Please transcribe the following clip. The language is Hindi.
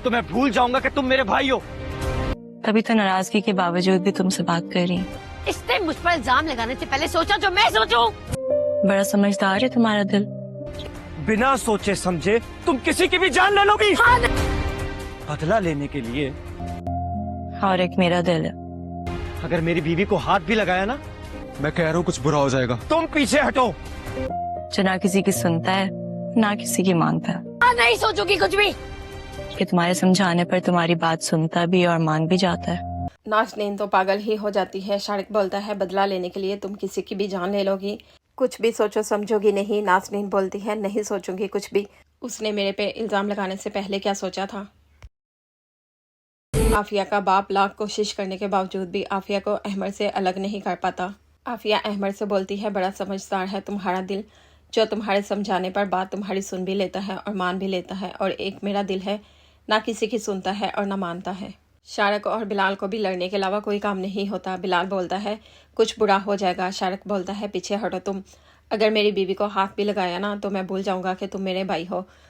तो मैं भूल जाऊंगा कि तुम मेरे भाई हो। तभी तो नाराजगी के बावजूद भी तुमसे बात कर रही हूँ। इसने मुझ पर इल्जाम लगाने से पहले सोचा जो मैं सोचूं। बड़ा समझदार है तुम्हारा दिल। बिना सोचे समझे तुम किसी की भी जान ले लोगी। हाँ। बदला लेने के लिए। और एक मेरा दिल है। अगर मेरी बीवी को हाथ भी लगाया ना, मैं कह रहा हूँ कुछ बुरा हो जाएगा। तुम पीछे हटो। जो ना किसी की सुनता है ना किसी की मानता है। नहीं सोचूंगी कुछ भी। कि तुम्हारे समझाने पर तुम्हारी बात सुनता भी और मान भी जाता है। नाज़नीन तो पागल ही हो जाती है। शारिक बोलता है बदला लेने के लिए तुम किसी की भी जान ले लोगी, कुछ भी सोचो समझोगी नहीं। नाज़नीन बोलती है नहीं सोचूंगी कुछ भी। उसने मेरे पे इल्ज़ाम लगाने से पहले क्या सोचा था। आफिया का बाप लाख कोशिश करने के बावजूद भी आफिया को अहमद से अलग नहीं कर पाता। आफिया अहमद से बोलती है बड़ा समझदार है तुम्हारा दिल, जो तुम्हारे समझाने पर बात तुम्हारी सुन भी लेता है और मान भी लेता है। और एक मेरा दिल है, ना किसी की सुनता है और ना मानता है। शारिक और बिलाल को भी लड़ने के अलावा कोई काम नहीं होता। बिलाल बोलता है कुछ बुरा हो जाएगा। शारिक बोलता है पीछे हटो तुम। अगर मेरी बीवी को हाथ भी लगाया ना तो मैं भूल जाऊंगा कि तुम मेरे भाई हो।